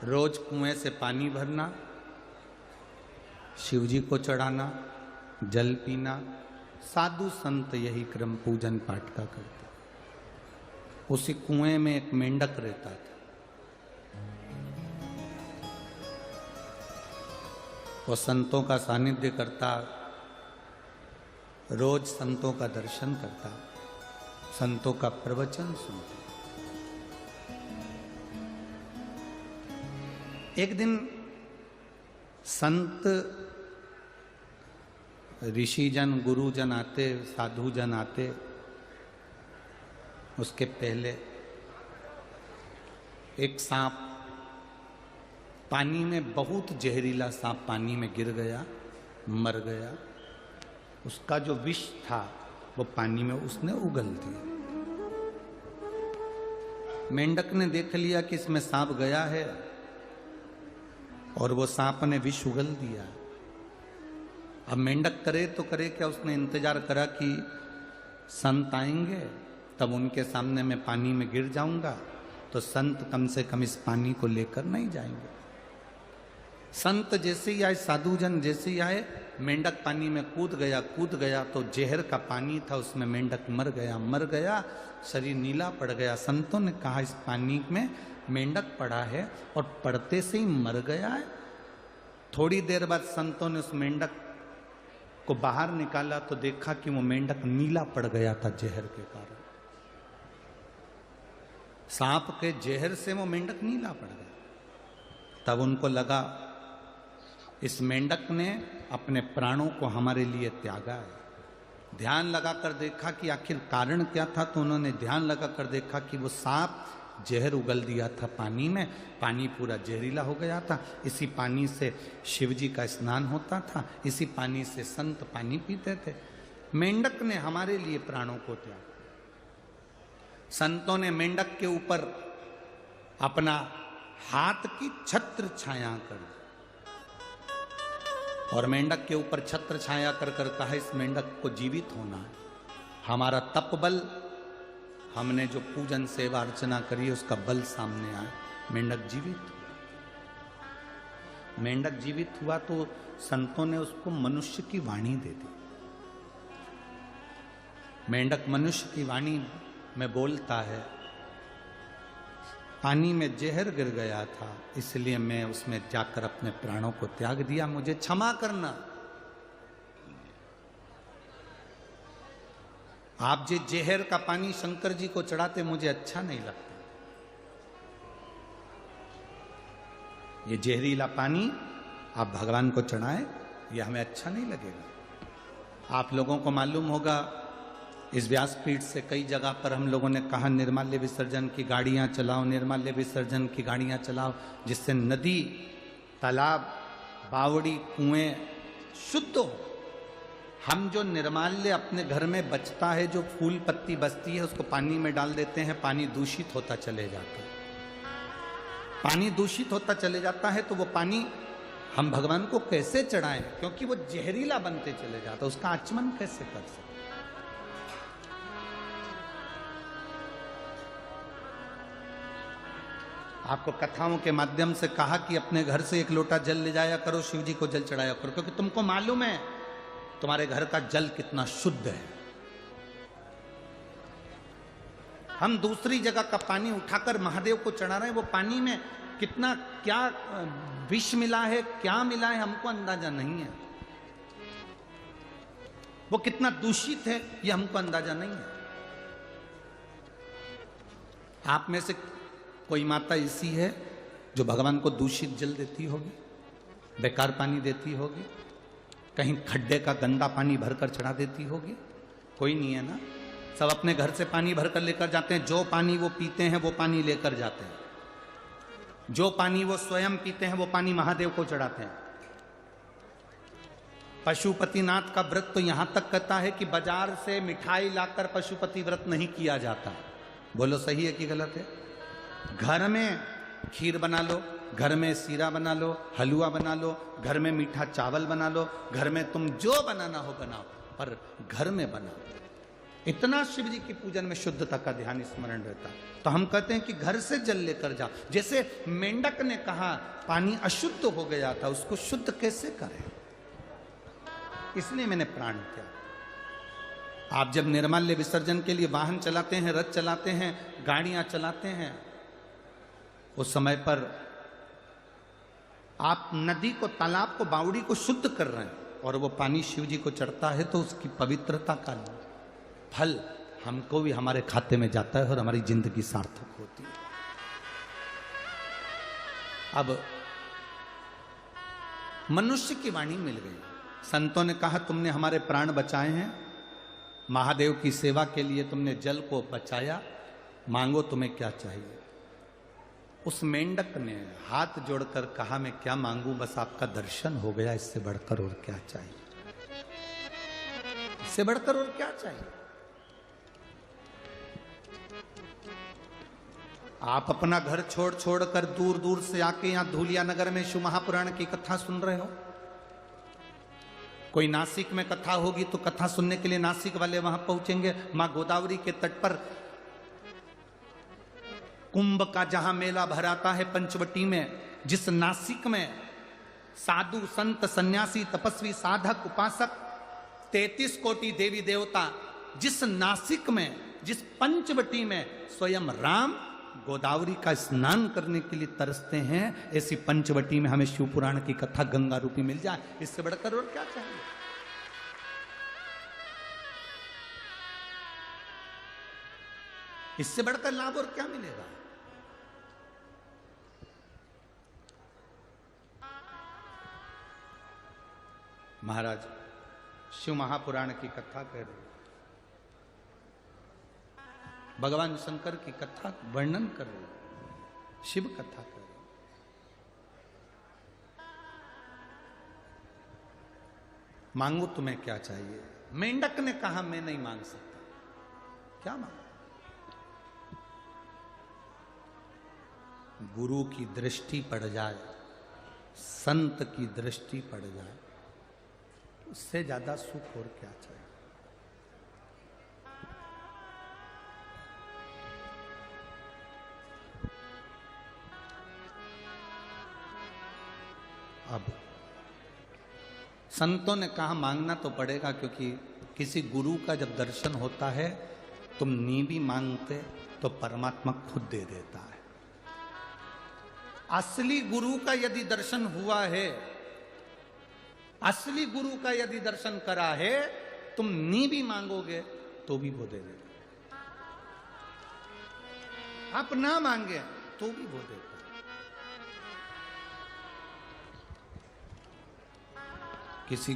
रोज कुएं से पानी भरना, शिवजी को चढ़ाना, जल पीना। साधु संत यही क्रम पूजन पाठ का करते। उसी कुएं में एक मेंढक रहता था। वो संतों का सानिध्य करता, रोज संतों का दर्शन करता, संतों का प्रवचन सुनता। एक दिन संत ऋषिजन गुरुजन आते, साधुजन आते। उसके पहले एक सांप, पानी में बहुत जहरीला सांप पानी में गिर गया, मर गया। उसका जो विष था वो पानी में उसने उगल दिया। मेंढक ने देख लिया कि इसमें सांप गया है और वो सांप ने विष उगल दिया। अब मेंढक करे तो करे क्या, उसने इंतजार करा कि संत आएंगे तब उनके सामने मैं पानी में गिर जाऊंगा तो संत कम से कम इस पानी को लेकर नहीं जाएंगे। संत जैसे ही आए, साधुजन जैसे ही आए, मेंढक पानी में कूद गया तो जहर का पानी था, उसमें मेंढक मर गया, शरीर नीला पड़ गया। संतों ने कहा इस पानी में मेंढक पड़ा है और पड़ते से ही मर गया है। थोड़ी देर बाद संतों ने उस मेंढक को बाहर निकाला तो देखा कि वो मेंढक नीला पड़ गया था जहर के कारण। सांप के जहर से वो मेंढक नीला पड़ गया। तब उनको लगा इस मेंढक ने अपने प्राणों को हमारे लिए त्यागा है। ध्यान लगाकर देखा कि आखिर कारण क्या था, तो उन्होंने ध्यान लगाकर देखा कि वो सांप जहर उगल दिया था पानी में, पानी पूरा जहरीला हो गया था। इसी पानी से शिवजी का स्नान होता था, इसी पानी से संत पानी पीते थे। मेंढक ने हमारे लिए प्राणों को त्यागा। संतों ने मेंढक के ऊपर अपना हाथ की छत्र छाया कर दी और मेंढक के ऊपर छत्र छाया कर कर कहा इस मेंढक को जीवित होना है। हमारा तप बल, हमने जो पूजन सेवा अर्चना करी उसका बल सामने आया, मेंढक जीवित। मेंढक जीवित हुआ तो संतों ने उसको मनुष्य की वाणी दे दी। मेंढक मनुष्य की वाणी में बोलता है, पानी में जहर गिर गया था इसलिए मैं उसमें जाकर अपने प्राणों को त्याग दिया, मुझे क्षमा करना। आप जो जहर का पानी शंकर जी को चढ़ाते मुझे अच्छा नहीं लगता। ये जहरीला पानी आप भगवान को चढ़ाएं, ये हमें अच्छा नहीं लगेगा। आप लोगों को मालूम होगा इस व्यासपीठ से कई जगह पर हम लोगों ने कहा निर्माल्य विसर्जन की गाड़ियां चलाओ, निर्माल्य विसर्जन की गाड़ियां चलाओ, जिससे नदी, तालाब, बावड़ी, कुएं शुद्ध हो। हम जो निर्माल्य अपने घर में बचता है, जो फूल पत्ती बचती है, उसको पानी में डाल देते हैं, पानी दूषित होता चले जाता है। पानी दूषित होता चले जाता है तो वो पानी हम भगवान को कैसे चढ़ाएं, क्योंकि वो जहरीला बनते चले जाता है, उसका आचमन कैसे कर सकते। आपको कथाओं के माध्यम से कहा कि अपने घर से एक लोटा जल ले जाया करो, शिव जी को जल चढ़ाया करो, क्योंकि तुमको मालूम है तुम्हारे घर का जल कितना शुद्ध है। हम दूसरी जगह का पानी उठाकर महादेव को चढ़ा रहे हैं, वो पानी में कितना क्या विष मिला है, क्या मिला है, हमको अंदाजा नहीं है। वो कितना दूषित है ये हमको अंदाजा नहीं है। आप में से कोई माता ऐसी है जो भगवान को दूषित जल देती होगी, बेकार पानी देती होगी, कहीं खड्डे का गंदा पानी भरकर चढ़ा देती होगी? कोई नहीं है ना। सब अपने घर से पानी भरकर लेकर जाते हैं, जो पानी वो पीते हैं वो पानी लेकर जाते हैं, जो पानी वो स्वयं पीते हैं वो पानी महादेव को चढ़ाते हैं। पशुपतिनाथ का व्रत तो यहां तक कहता है कि बाजार से मिठाई लाकर पशुपति व्रत नहीं किया जाता। बोलो सही है कि गलत है? घर में खीर बना लो, घर में सीरा बना लो, हलवा बना लो, घर में मीठा चावल बना लो, घर में तुम जो बनाना हो बनाओ, पर घर में बनाओ। इतना शिव जी की पूजन में शुद्धता का ध्यान स्मरण रहता। तो हम कहते हैं कि घर से जल लेकर जाओ। जैसे मेंढक ने कहा पानी अशुद्ध हो गया था, उसको शुद्ध कैसे करें, इसलिए मैंने प्राण किया। आप जब निर्माल्य विसर्जन के लिए वाहन चलाते हैं, रथ चलाते हैं, गाड़ियां चलाते हैं, उस समय पर आप नदी को, तालाब को, बावड़ी को शुद्ध कर रहे हैं और वो पानी शिव जी को चढ़ता है तो उसकी पवित्रता का फल हमको भी हमारे खाते में जाता है और हमारी जिंदगी सार्थक होती है। अब मनुष्य की वाणी मिल गई। संतों ने कहा तुमने हमारे प्राण बचाए हैं, महादेव की सेवा के लिए तुमने जल को बचाया, मांगो तुम्हें क्या चाहिए। उस मेंढक ने हाथ जोड़कर कहा मैं क्या मांगू, बस आपका दर्शन हो गया, इससे बढ़कर और क्या चाहिए, इससे बढ़कर और क्या चाहिए। आप अपना घर छोड़ छोड़ कर दूर दूर से आके यहां धूलिया नगर में शिव महापुराण की कथा सुन रहे हो। कोई नासिक में कथा होगी तो कथा सुनने के लिए नासिक वाले वहां पहुंचेंगे। मां गोदावरी के तट पर कुंभ का जहां मेला भराता है पंचवटी में, जिस नासिक में साधु संत सन्यासी तपस्वी साधक उपासक 33 कोटि देवी देवता, जिस नासिक में, जिस पंचवटी में स्वयं राम गोदावरी का स्नान करने के लिए तरसते हैं, ऐसी पंचवटी में हमें शिव पुराण की कथा गंगा रूपी मिल जाए, इससे बढ़कर और क्या चाहिए। इससे बढ़कर लाभ और क्या मिलेगा। महाराज शिव महापुराण की कथा कह रहे, भगवान शंकर की कथा वर्णन कर रहे, शिव कथा कर रहे। मांगो तुम्हें क्या चाहिए। मेंढक ने कहा मैं नहीं मांग सकता, क्या मांगो। गुरु की दृष्टि पड़ जाए, संत की दृष्टि पड़ जाए, उससे ज्यादा सुख और क्या चाहिए। अब संतों ने कहा मांगना तो पड़ेगा, क्योंकि किसी गुरु का जब दर्शन होता है तुम नी भी मांगते तो परमात्मा खुद दे देता है। असली गुरु का यदि दर्शन हुआ है, असली गुरु का यदि दर्शन करा है, तुम नी भी मांगोगे तो भी वो दे देगा। आप ना मांगे तो भी वो देगा। किसी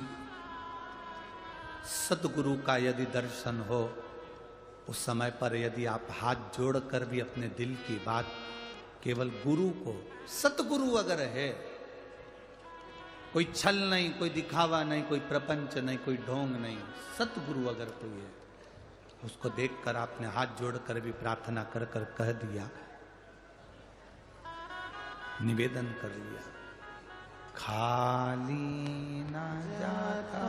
सदगुरु का यदि दर्शन हो, उस समय पर यदि आप हाथ जोड़कर भी अपने दिल की बात केवल गुरु को, सतगुरु अगर है, कोई छल नहीं, कोई दिखावा नहीं, कोई प्रपंच नहीं, कोई ढोंग नहीं, सतगुरु अगर कोई है, उसको देखकर आपने हाथ जोड़कर भी प्रार्थना कर कर कह दिया, निवेदन कर लिया, खाली ना जाता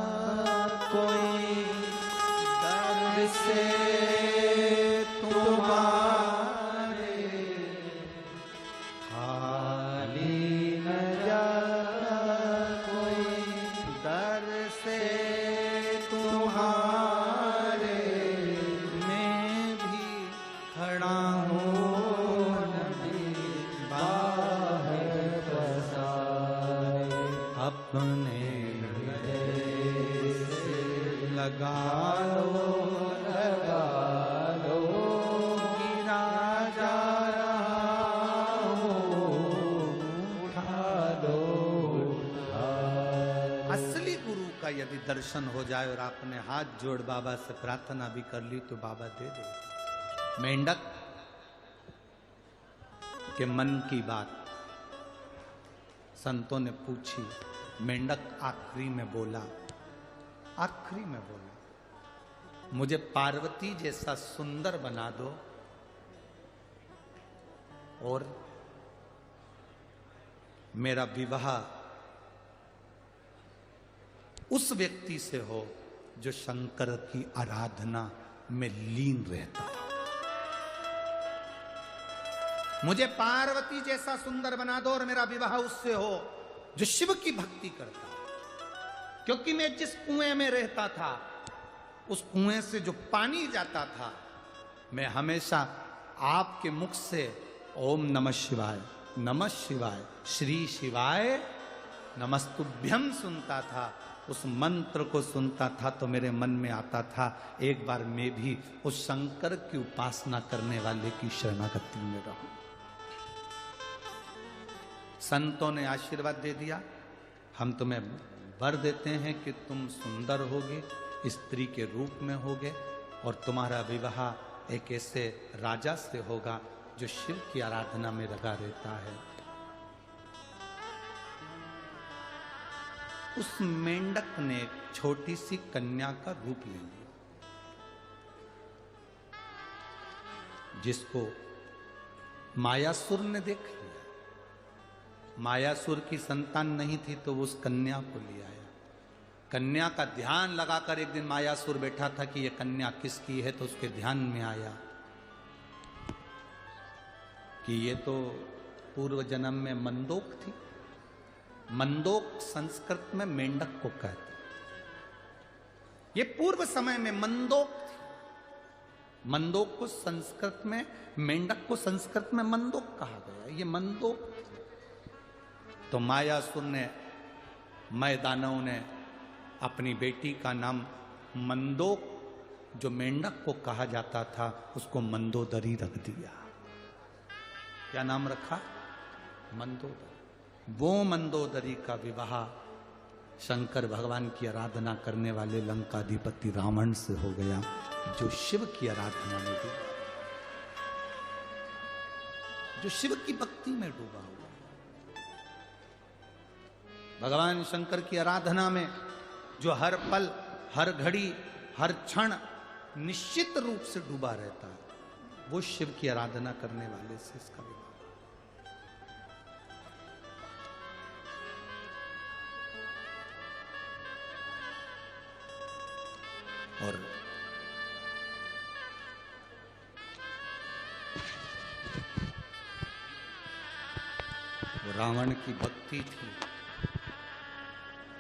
कोई दर से तुम्हारे, खाली न जाता कोई दर से तुम्हारे, मैं भी खड़ा हूँ नदी बाहर पसारे, अपने हृदय से लगा लो, लगा लो, गिरा जा रहा हूँ, उठा दो, उठा। असली गुरु का यदि दर्शन हो जाए और आपने हाथ जोड़ बाबा से प्रार्थना भी कर ली तो बाबा दे दे। मेंढक के मन की बात संतों ने पूछी, मेंढक आखिरी में बोला, आखिरी में बोला, मुझे पार्वती जैसा सुंदर बना दो और मेरा विवाह उस व्यक्ति से हो जो शंकर की आराधना में लीन रहता हूं। मुझे पार्वती जैसा सुंदर बना दो और मेरा विवाह उससे हो जो शिव की भक्ति करता है। क्योंकि मैं जिस कुएं में रहता था, उस कुएं से जो पानी जाता था, मैं हमेशा आपके मुख से ओम नमः शिवाय, नमः शिवाय, श्री शिवाय नमस्तुभ्यम सुनता था। उस मंत्र को सुनता था तो मेरे मन में आता था, एक बार मैं भी उस शंकर की उपासना करने वाले की शरणागति में रहूं। संतों ने आशीर्वाद दे दिया, हम तुम्हें वर देते हैं कि तुम सुंदर होगे, स्त्री के रूप में होगे और तुम्हारा विवाह एक ऐसे राजा से होगा जो शिव की आराधना में लगा रहता है। उस मेंढक ने एक छोटी सी कन्या का रूप ले लिया, जिसको मायासुर ने देख लिया। मायासुर की संतान नहीं थी तो उस कन्या को ले आया। कन्या का ध्यान लगाकर एक दिन मायासुर बैठा था कि यह कन्या किसकी है, तो उसके ध्यान में आया कि ये तो पूर्व जन्म में मंदोक थी। मंदोक संस्कृत में मेंढक को कहते, ये पूर्व समय में मंदोक थी। मंदोक को संस्कृत में, मेंढक को संस्कृत में मंदोक कहा गया, ये मंदोक थी। तो मायासुर ने, मैदानव ने अपनी बेटी का नाम मंदोक, जो मेंढक को कहा जाता था, उसको मंदोदरी रख दिया। क्या नाम रखा? मंदोदरी। वो मंदोदरी का विवाह शंकर भगवान की आराधना करने वाले लंकाधिपति रावण से हो गया, जो शिव की आराधना में डूबा, जो शिव की भक्ति में डूबा हुआ। भगवान शंकर की आराधना में जो हर पल, हर घड़ी, हर क्षण निश्चित रूप से डूबा रहता है, वो शिव की आराधना करने वाले से इसका विवाह। और वो रावण की भक्ति थी।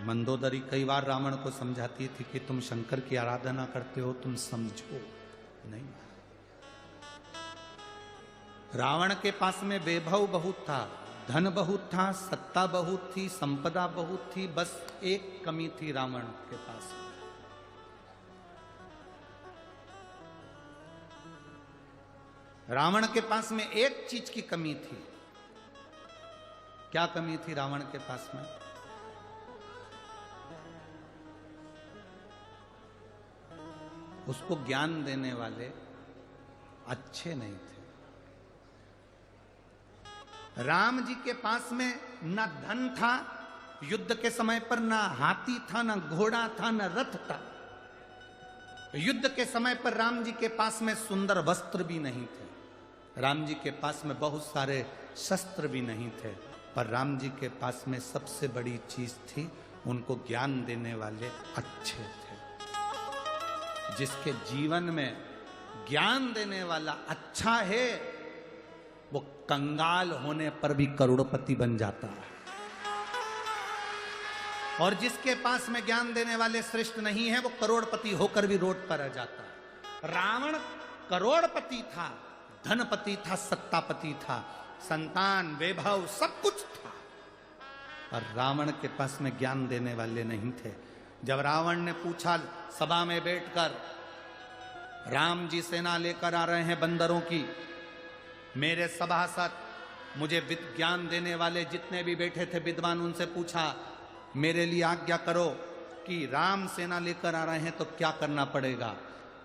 मंदोदरी कई बार रावण को समझाती थी कि तुम शंकर की आराधना करते हो, तुम समझो नहीं। रावण के पास में वैभव बहुत था, धन बहुत था, सत्ता बहुत थी, संपदा बहुत थी, बस एक कमी थी रावण के पास में। रावण के पास में एक चीज की कमी थी। क्या कमी थी रावण के पास में? उसको ज्ञान देने वाले अच्छे नहीं थे। राम जी के पास में ना धन था युद्ध के समय पर, ना हाथी था, ना घोड़ा था, ना रथ था। युद्ध के समय पर राम जी के पास में सुंदर वस्त्र भी नहीं थे, राम जी के पास में बहुत सारे शस्त्र भी नहीं थे, पर राम जी के पास में सबसे बड़ी चीज थी, उनको ज्ञान देने वाले अच्छे थे। जिसके जीवन में ज्ञान देने वाला अच्छा है, वो कंगाल होने पर भी करोड़पति बन जाता है। और जिसके पास में ज्ञान देने वाले श्रेष्ठ नहीं है, वो करोड़पति होकर भी रोड पर रह जाता है। रावण करोड़पति था, धनपति था, सत्तापति था, संतान, वैभव सब कुछ था, पर रावण के पास में ज्ञान देने वाले नहीं थे। जब रावण ने पूछा सभा में बैठकर, राम जी सेना लेकर आ रहे हैं बंदरों की, मेरे सभासद, मुझे ज्ञान देने वाले जितने भी बैठे थे विद्वान, उनसे पूछा मेरे लिए आज्ञा करो कि राम सेना लेकर आ रहे हैं तो क्या करना पड़ेगा।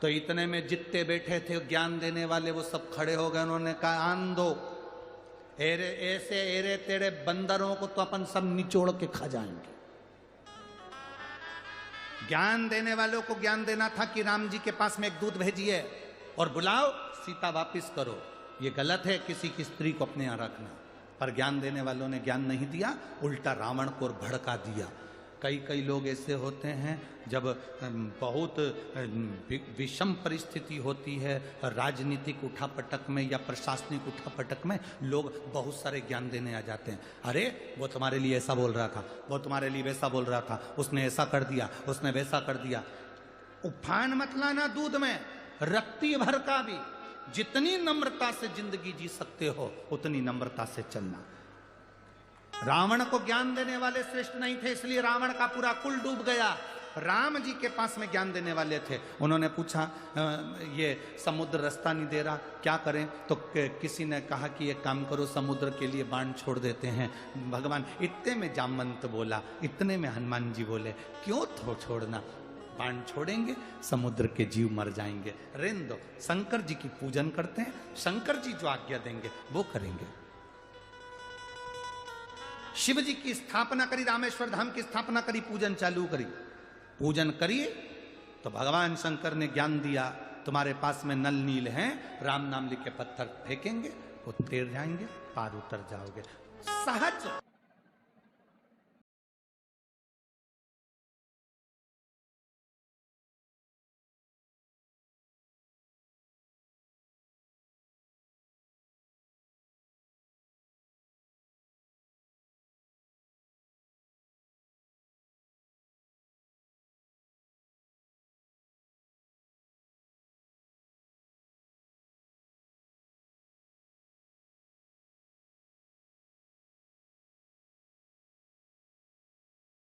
तो इतने में जितने बैठे थे ज्ञान देने वाले वो सब खड़े हो गए। उन्होंने कहा आन दो, ऐसे एरे तेरे बंदरों को तो अपन सब निचोड़ के खा जाएंगे। ज्ञान देने वालों को ज्ञान देना था कि राम जी के पास में एक दूत भेजिए और बुलाओ, सीता वापिस करो। ये गलत है किसी की स्त्री को अपने यहाँ रखना। पर ज्ञान देने वालों ने ज्ञान नहीं दिया, उल्टा रावण को भड़का दिया। कई कई लोग ऐसे होते हैं जब बहुत विषम परिस्थिति होती है राजनीतिक उठापटक में या प्रशासनिक उठापटक में, लोग बहुत सारे ज्ञान देने आ जाते हैं। अरे वो तुम्हारे लिए ऐसा बोल रहा था, वो तुम्हारे लिए वैसा बोल रहा था, उसने ऐसा कर दिया, उसने वैसा कर दिया। उफान मत लाना दूध में, रत्ती भर का भी। जितनी नम्रता से जिंदगी जी सकते हो उतनी नम्रता से चलना। रावण को ज्ञान देने वाले श्रेष्ठ नहीं थे, इसलिए रावण का पूरा कुल डूब गया। राम जी के पास में ज्ञान देने वाले थे। उन्होंने पूछा ये समुद्र रास्ता नहीं दे रहा, क्या करें? तो किसी ने कहा कि एक काम करो, समुद्र के लिए बाण छोड़ देते हैं। भगवान इतने में जामवंत बोला, इतने में हनुमान जी बोले क्यों छोड़ना, बाण छोड़ेंगे समुद्र के जीव मर जाएंगे, रहने दो। शंकर जी की पूजन करते हैं, शंकर जी जो आज्ञा देंगे वो करेंगे। शिव जी की स्थापना करी, रामेश्वर धाम की स्थापना करी, पूजन चालू करी। पूजन करिए तो भगवान शंकर ने ज्ञान दिया, तुम्हारे पास में नल नील हैं, राम नाम लिख के पत्थर फेंकेंगे, वो तैर जाएंगे, पार उतर जाओगे। सहज